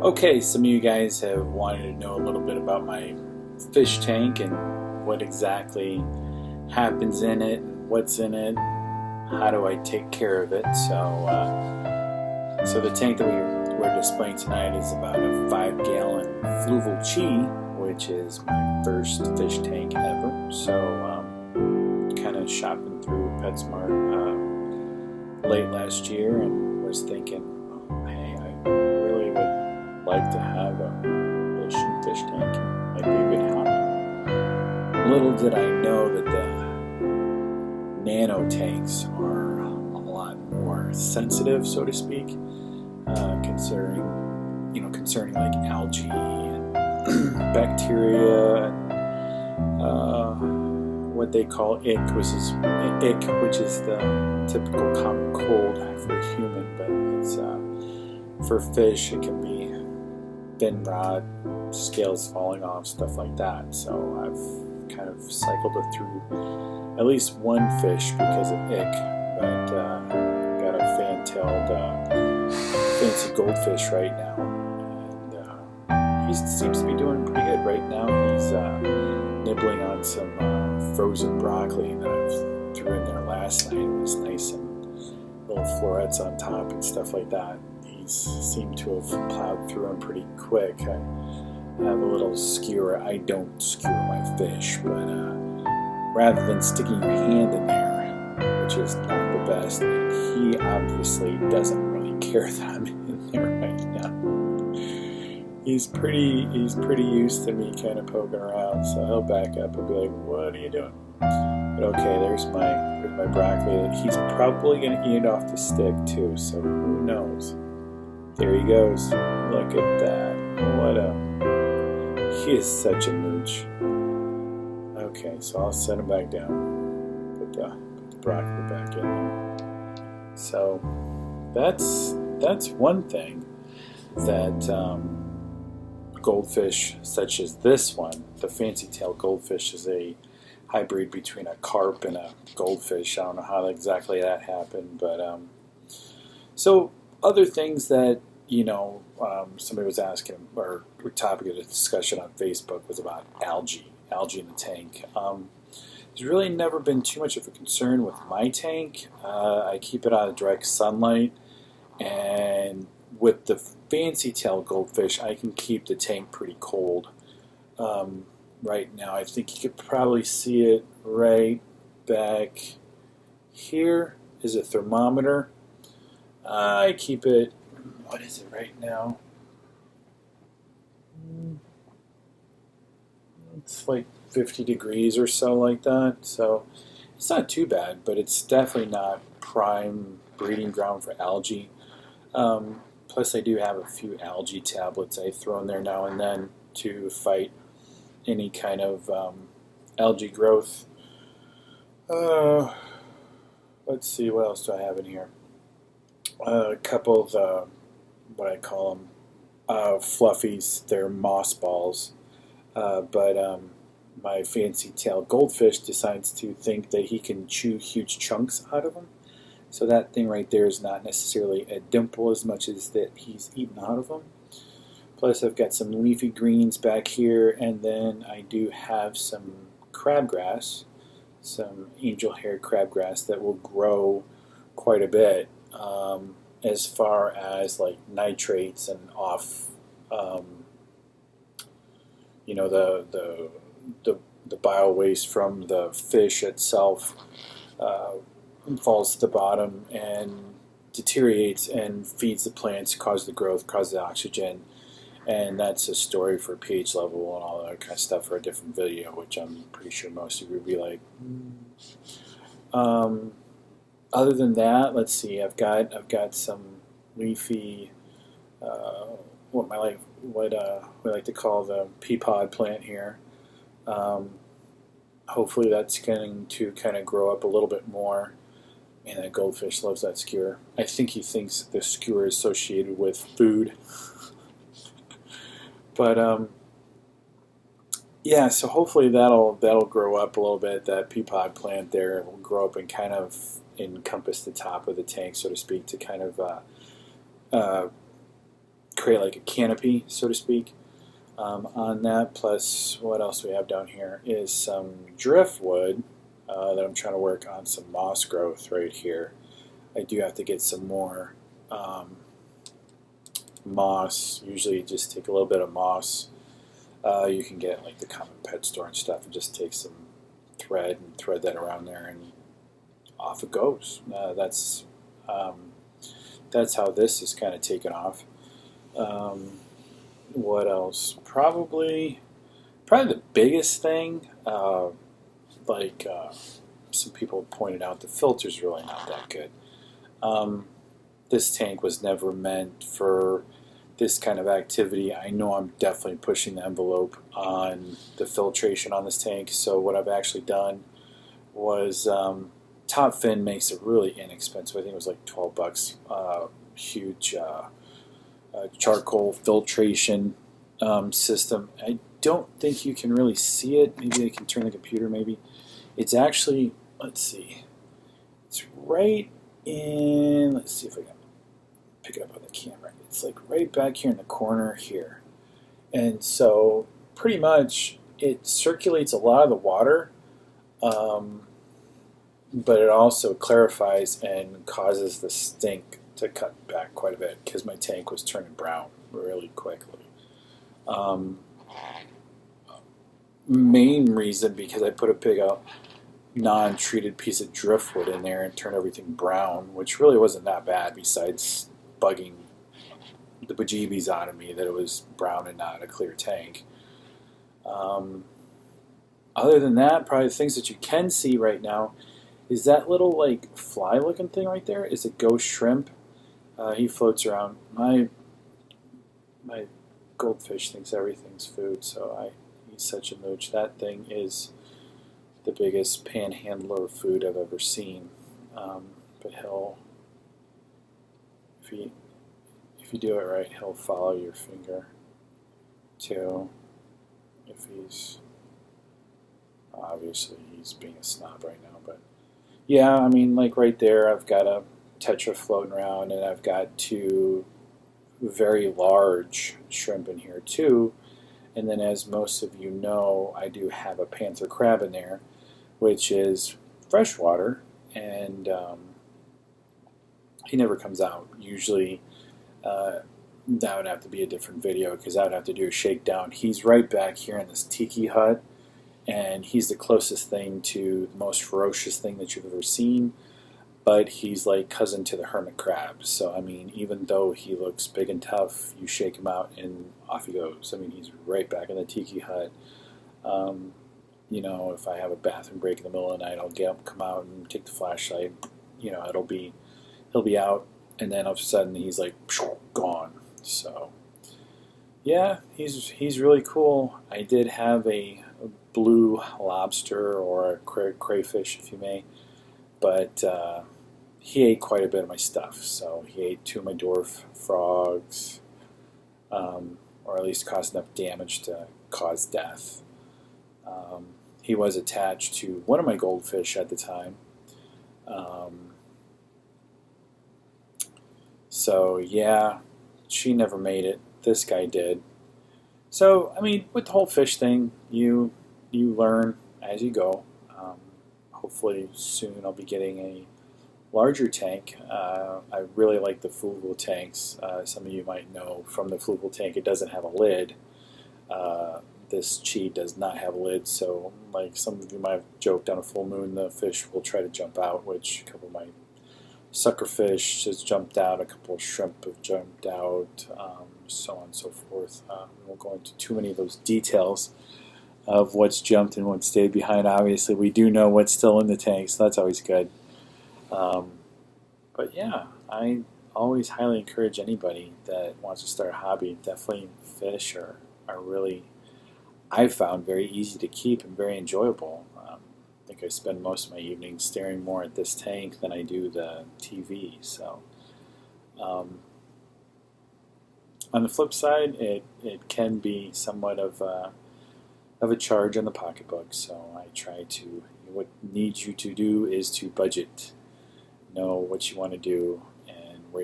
Okay, some of you guys have wanted to know a little bit about my fish tank and what exactly happens in it, what's in it, how do I take care of it. So the tank that we're displaying tonight is about a 5-gallon Fluval Chi, which is my first fish tank ever. So kind of shopping through PetSmart late last year and was thinking, oh, hey, I really would like to have a fish tank. Might be a good hobby. Little did I know that the nano tanks are a lot more sensitive, so to speak, concerning like algae and bacteria and what they call ick, which is the typical common cold for a human, but it's for fish it can be fin rot, scales falling off, stuff like that. So I've kind of cycled it through at least one fish because of ick, but got a fan-tailed fancy goldfish right now, and he seems to be doing pretty good right now. He's nibbling on some frozen broccoli that I threw in there last night. It was nice and little florets on top and stuff like that. He's seemed to have plowed through them pretty quick. I have a little skewer. I don't skewer my fish, but rather than sticking your hand in there, which is not the best, and he obviously doesn't really care that I'm in there right now. He's pretty used to me kind of poking around, so he'll back up and be like, "What are you doing?" But okay, there's my broccoli. He's probably gonna eat it off the stick too, so who knows? There he goes. Look at that. He is such a mooch. Okay, so I'll set him back down. Put the broccoli back in there. So that's one thing that goldfish such as this one, the fancy-tailed goldfish, is a hybrid between a carp and a goldfish. I don't know how exactly that happened, but so other things that somebody was asking, or topic of the discussion on Facebook was about algae in the tank. There's really never been too much of a concern with my tank. I keep it out of direct sunlight, and with the fancy-tailed goldfish, I can keep the tank pretty cold. Right now, I think you could probably see it right back here is a thermometer. I keep it, what is it right now? It's like 50 degrees or so, like that. So it's not too bad, but it's definitely not prime breeding ground for algae. Plus, I do have a few algae tablets I throw in there now and then to fight any kind of algae growth. Let's see, what else do I have in here? A couple of what I call them fluffies. They're moss balls. But my fancy-tailed goldfish decides to think that he can chew huge chunks out of them. So that thing right there is not necessarily a dimple as much as that he's eaten out of them. Plus I've got some leafy greens back here, and then I do have some crabgrass, some angel hair crabgrass that will grow quite a bit as far as like nitrates and off the bio waste from the fish itself falls to the bottom and deteriorates and feeds the plants, causes the growth, causes the oxygen, and that's a story for pH level and all that kind of stuff for a different video, which I'm pretty sure most of you would be like. Other than that, let's see. I've got some leafy what we like to call the pea pod plant here. Hopefully that's going to kind of grow up a little bit more. And that goldfish loves that skewer. I think he thinks the skewer is associated with food. But yeah, so hopefully that'll grow up a little bit. That pea pod plant there will grow up and kind of encompass the top of the tank, so to speak, to kind of create like a canopy, so to speak, on that. Plus, what else we have down here is some driftwood that I'm trying to work on some moss growth right here. I do have to get some more moss. Usually, you just take a little bit of moss. You can get like the common pet store and stuff, and just take some thread and thread that around there, and off it goes. That's how this is kind of taken off. What else? Probably the biggest thing. Some people pointed out, the filter's really not that good. This tank was never meant for this kind of activity. I know I'm definitely pushing the envelope on the filtration on this tank. So what I've actually done was Top Fin makes a really inexpensive. I think it was like $12. Huge charcoal filtration system. I don't think you can really see it. Maybe I can turn the computer. Maybe it's actually. Let's see. It's right in. Let's see if I can pick it up on the camera. It's like right back here in the corner here, and so pretty much it circulates a lot of the water. But it also clarifies and causes the stink to cut back quite a bit because my tank was turning brown really quickly. Main reason because I put a big non-treated piece of driftwood in there and turned everything brown, which really wasn't that bad besides bugging the bejeebies out of me that it was brown and not a clear tank. Other than that, probably the things that you can see right now is that little like fly looking thing right there is a ghost shrimp. He floats around. My goldfish thinks everything's food, so he's such a mooch. That thing is the biggest panhandler of food I've ever seen. But if you do it right, he'll follow your finger too. If obviously he's being a snob right now, but yeah, I mean, like right there, I've got a tetra floating around, and I've got two very large shrimp in here too. And then, as most of you know, I do have a panther crab in there, which is freshwater, and he never comes out. Usually, that would have to be a different video because I would have to do a shakedown. He's right back here in this tiki hut, and he's the closest thing to the most ferocious thing that you've ever seen. But he's like cousin to the hermit crab. So, I mean, even though he looks big and tough, you shake him out and off he goes. I mean, he's right back in the tiki hut. If I have a bathroom break in the middle of the night, I'll get him, come out and take the flashlight. He'll be out, and then all of a sudden he's like gone. So, yeah, he's really cool. I did have a blue lobster or a crayfish, if you may, but he ate quite a bit of my stuff. So he ate two of my dwarf frogs, or at least caused enough damage to cause death. He was attached to one of my goldfish at the time. So yeah, she never made it. This guy did. So, I mean, with the whole fish thing, you learn as you go. Hopefully soon I'll be getting a larger tank. I really like the Fluval tanks. Some of you might know from the Fluval tank it doesn't have a lid. This Chi does not have a lid, so like some of you might have joked, on a full moon the fish will try to jump out, which a couple of my sucker fish has jumped out, a couple of shrimp have jumped out, so on and so forth. We won't go into too many of those details of what's jumped and what stayed behind. Obviously, we do know what's still in the tank, so that's always good. But yeah, I always highly encourage anybody that wants to start a hobby. Definitely fish are really, I've found, very easy to keep and very enjoyable. I think I spend most of my evenings staring more at this tank than I do the TV. So on the flip side, it can be somewhat of a charge on the pocketbook. So I try to, what needs you to do is to budget. Know what you want to do,